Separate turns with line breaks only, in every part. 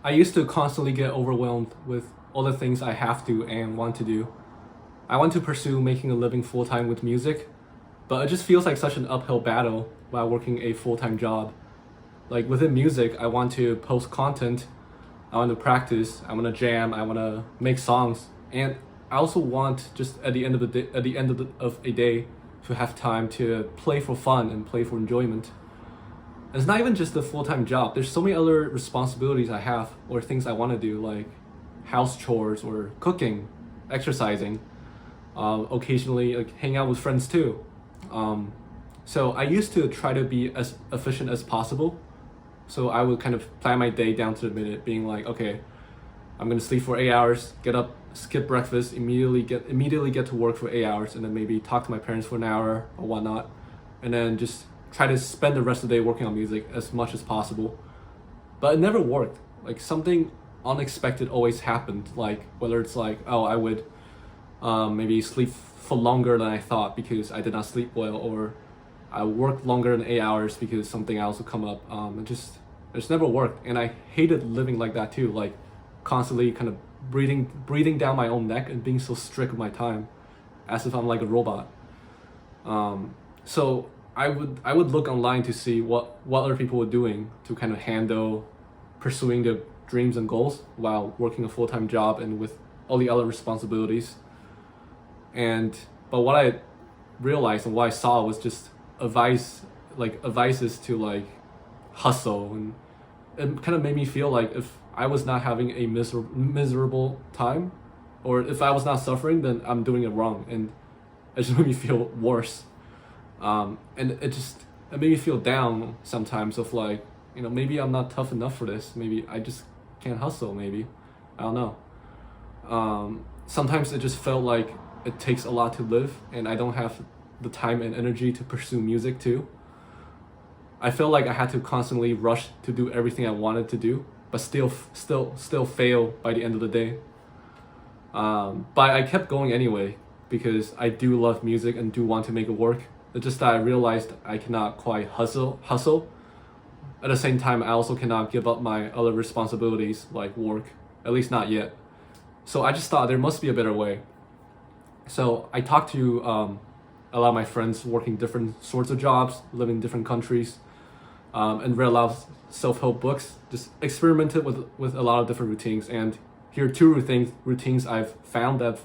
I used to constantly get overwhelmed with all the things I have to and want to do. I want to pursue making a living full time with music, but it just feels like such an uphill battle while working a full time job. Like within music, I want to post content, I want to practice, I want to jam, I want to make songs, and I also want just at the end of the day, of a day, to have time to play for fun and play for enjoyment. It's not even just a full time job. There's so many other responsibilities I have or things I want to do, like house chores or cooking, exercising, occasionally like hang out with friends too. So I used to try to be as efficient as possible. So I would kind of plan my day down to the minute, being like, okay, I'm gonna sleep for 8 hours, get up, skip breakfast, immediately get to work for 8 hours, and then maybe talk to my parents for an hour or whatnot, and then just try to spend the rest of the day working on music as much as possible. But it never worked. Like something unexpected always happened. Like whether it's like, oh, I would maybe sleep for longer than I thought because I did not sleep well, or I worked longer than 8 hours because something else would come up. It just never worked, and I hated living like that too. Like constantly kind of breathing down my own neck and being so strict with my time, as if I'm like a robot. So I would look online to see what other people were doing to kind of handle pursuing their dreams and goals while working a full time job and with all the other responsibilities. But what I realized and what I saw was just advices to like hustle, and it kind of made me feel like if I was not having a miserable time, or if I was not suffering, then I'm doing it wrong, and it just made me feel worse. And it made me feel down sometimes of like, maybe I'm not tough enough for this. Maybe I just can't hustle. Maybe I don't know. Sometimes it just felt like it takes a lot to live, and I don't have the time and energy to pursue music too. I felt like I had to constantly rush to do everything I wanted to do, but still fail by the end of the day. But I kept going anyway because I do love music and do want to make it work. It's just that I realized I cannot quite hustle. At the same time, I also cannot give up my other responsibilities like work, at least not yet. So I just thought there must be a better way. So I talked to a lot of my friends working different sorts of jobs, living in different countries, and read a lot of self-help books, just experimented with a lot of different routines. And here are two routines I've found that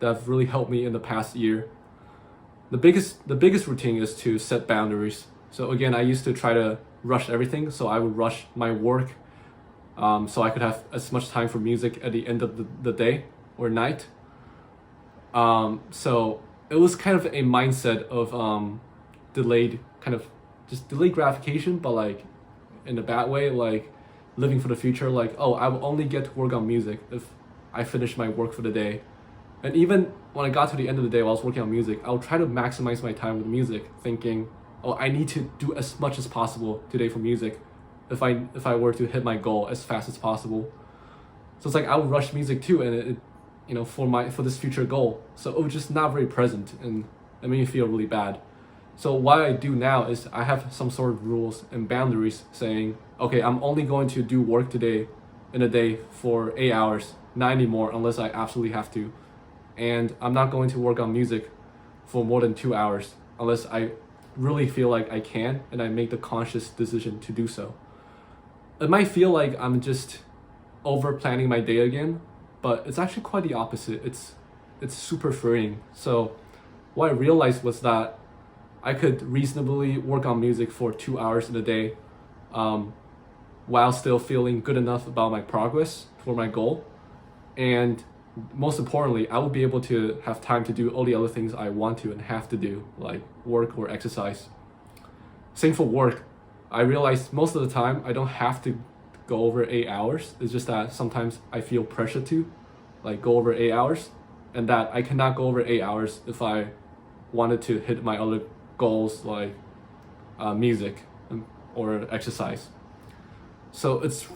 have really helped me in the past year. The biggest routine is to set boundaries. So again, I used to try to rush everything. So I would rush my work, so I could have as much time for music at the end of the day or night. So it was kind of a mindset of delayed gratification, but like in a bad way, like living for the future. Like, oh, I will only get to work on music if I finish my work for the day. And even when I got to the end of the day while I was working on music, I'll try to maximize my time with music, thinking, oh, I need to do as much as possible today for music if I were to hit my goal as fast as possible. So it's like I would rush music too, and for this future goal. So it was just not very present, and it made me feel really bad. So what I do now is I have some sort of rules and boundaries saying, okay, I'm only going to do work today in a day for 8 hours, not anymore unless I absolutely have to. And I'm not going to work on music for more than 2 hours unless I really feel like I can and I make the conscious decision to do so. It might feel like I'm just over planning my day again, but it's actually quite the opposite. It's super freeing. So what I realized was that I could reasonably work on music for 2 hours in a day, while still feeling good enough about my progress for my goal. And most importantly, I will be able to have time to do all the other things I want to and have to do, like work or exercise. Same for work. I realized most of the time I don't have to go over 8 hours. It's just that sometimes I feel pressure to like go over 8 hours, and that I cannot go over 8 hours if I wanted to hit my other goals like music or exercise. So it's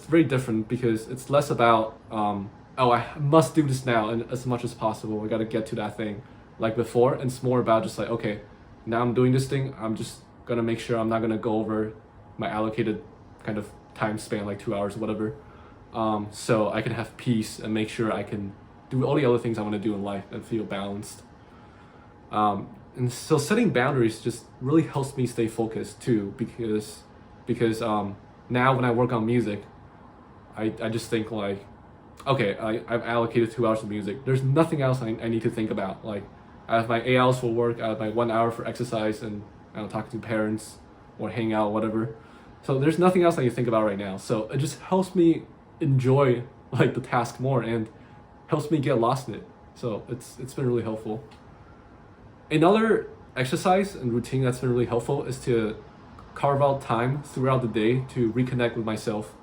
very different because it's less about oh, I must do this now and as much as possible. I gotta get to that thing like before. And it's more about just like, okay, now I'm doing this thing. I'm just gonna make sure I'm not gonna go over my allocated kind of time span, like 2 hours or whatever, so I can have peace and make sure I can do all the other things I want to do in life and feel balanced. And so setting boundaries just really helps me stay focused too, because now when I work on music, I just think like, okay, I've allocated 2 hours of music. There's nothing else I need to think about. Like, I have my 8 hours for work, I have my 1 hour for exercise, and I don't talk to parents or hang out, whatever. So there's nothing else I need to think about right now. So it just helps me enjoy like the task more and helps me get lost in it. So it's been really helpful. Another exercise and routine that's been really helpful is to carve out time throughout the day to reconnect with myself.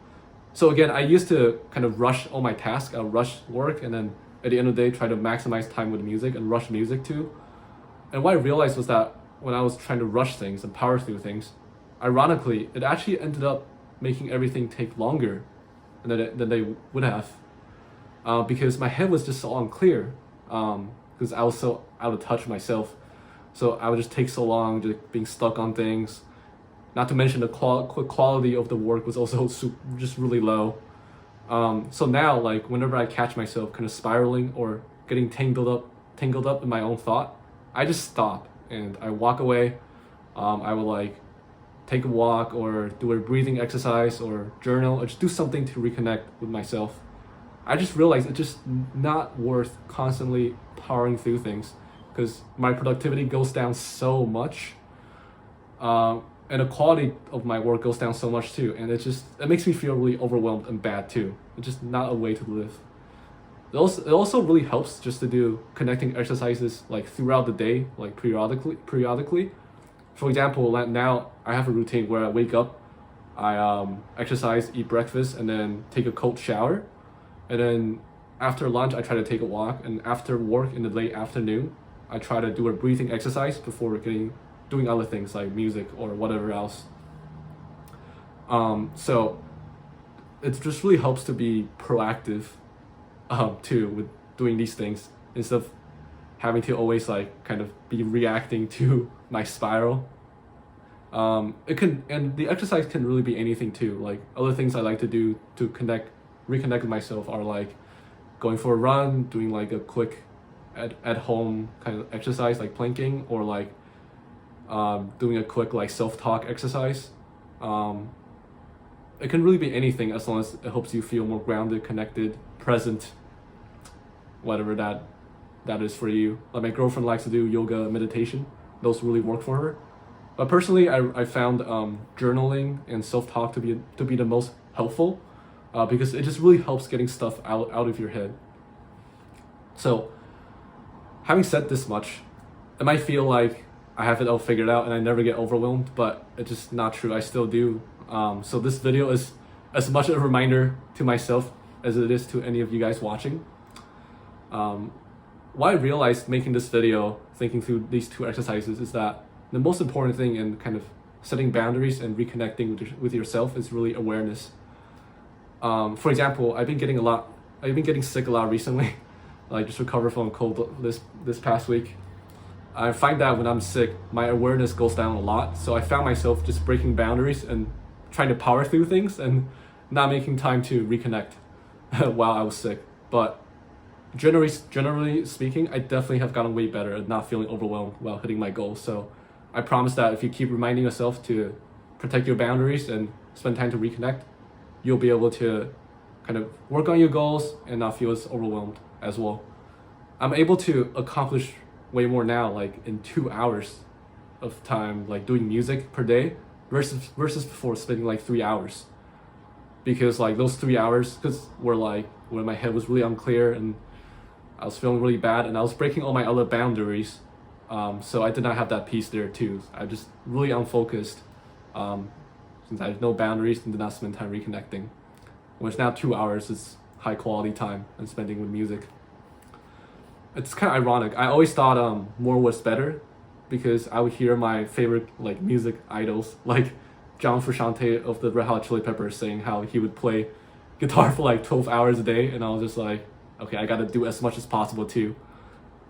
So again, I used to kind of rush all my tasks. I'll rush work, and then at the end of the day, try to maximize time with music and rush music too. And what I realized was that when I was trying to rush things and power through things, ironically, it actually ended up making everything take longer than they would have, because my head was just so unclear, because I was so out of touch with myself. So I would just take so long just being stuck on things. Not to mention the quality of the work was also just really low. So now, like, whenever I catch myself kind of spiraling or getting tangled up in my own thought, I just stop and I walk away. I will like take a walk or do a breathing exercise or journal or just do something to reconnect with myself. I just realized it's just not worth constantly powering through things, because my productivity goes down so much. And the quality of my work goes down so much too, and it makes me feel really overwhelmed and bad too. It's just not a way to live. It also really helps just to do connecting exercises like throughout the day, like periodically. For example, like now I have a routine where I wake up, I exercise, eat breakfast, and then take a cold shower, and then after lunch I try to take a walk, and after work in the late afternoon I try to do a breathing exercise before doing other things like music or whatever else. So it just really helps to be proactive too with doing these things, instead of having to always like kind of be reacting to my spiral. And the exercise can really be anything too. Like, other things I like to do to reconnect with myself are like going for a run, doing like a quick at home kind of exercise like planking, or like doing a quick like self-talk exercise. It can really be anything, as long as it helps you feel more grounded, connected, present, whatever that is for you. Like, my girlfriend likes to do yoga, meditation. Those really work for her. But personally, I found journaling and self-talk to be the most helpful, because it just really helps getting stuff out of your head. So, having said this much, it might feel like I have it all figured out and I never get overwhelmed, but it's just not true. I still do. So this video is as much a reminder to myself as it is to any of you guys watching. What I realized making this video, thinking through these two exercises, is that the most important thing in kind of setting boundaries and reconnecting with yourself is really awareness. For example, I've been getting sick a lot recently. Like, just recovered from a cold this past week. I find that when I'm sick, my awareness goes down a lot. So I found myself just breaking boundaries and trying to power through things and not making time to reconnect while I was sick. But generally speaking, I definitely have gotten way better at not feeling overwhelmed while hitting my goals. So I promise that if you keep reminding yourself to protect your boundaries and spend time to reconnect, you'll be able to kind of work on your goals and not feel as overwhelmed as well. I'm able to accomplish way more now, like in 2 hours of time, like doing music per day, versus before spending like 3 hours. Because like those 3 hours, were like when my head was really unclear and I was feeling really bad and I was breaking all my other boundaries. So I did not have that peace there too. I just really unfocused, since I have no boundaries and did not spend time reconnecting. Which now 2 hours is high quality time and spending with music. It's kind of ironic. I always thought more was better, because I would hear my favorite like music idols like John Frusciante of the Red Hot Chili Peppers saying how he would play guitar for like 12 hours a day, and I was just like, okay, I gotta do as much as possible too.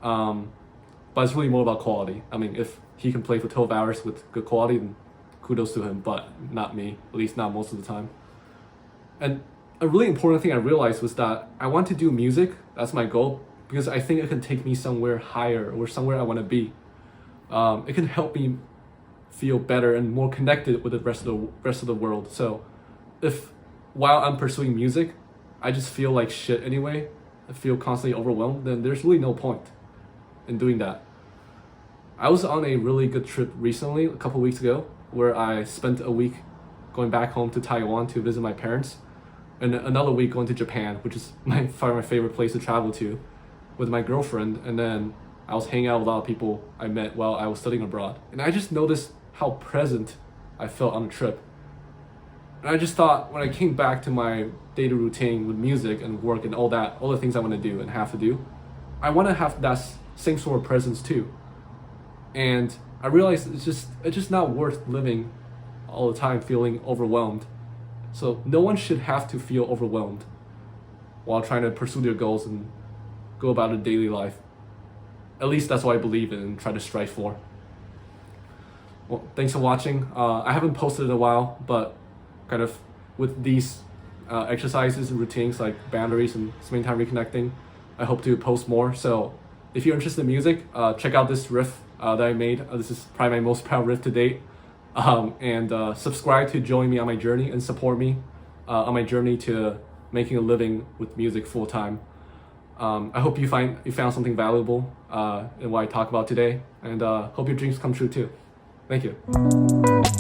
But it's really more about quality. I mean, if he can play for 12 hours with good quality, then kudos to him, but not me, at least not most of the time. And a really important thing I realized was that I want to do music. That's my goal because I think it can take me somewhere higher or somewhere I want to be. It can help me feel better and more connected with the rest of the world. So, if while I'm pursuing music, I just feel like shit anyway, I feel constantly overwhelmed, then there's really no point in doing that. I was on a really good trip recently, a couple weeks ago, where I spent a week going back home to Taiwan to visit my parents, and another week going to Japan, which is my favorite place to travel to, with my girlfriend. And then I was hanging out with a lot of people I met while I was studying abroad. And I just noticed how present I felt on the trip. And I just thought when I came back to my daily routine with music and work and all the things I want to do and have to do, I want to have that same sort of presence too. And I realized it's just not worth living all the time feeling overwhelmed. So no one should have to feel overwhelmed while trying to pursue their goals and go about their daily life. At least that's what I believe in and try to strive for. Well, thanks for watching. I haven't posted in a while, but kind of with these exercises and routines like boundaries and spending time reconnecting, I hope to post more. So if you're interested in music, check out this riff that I made. This is probably my most proud riff to date. And subscribe to join me on my journey and support me on my journey to making a living with music full time. I hope you found something valuable in what I talk about today, and hope your dreams come true too. Thank you.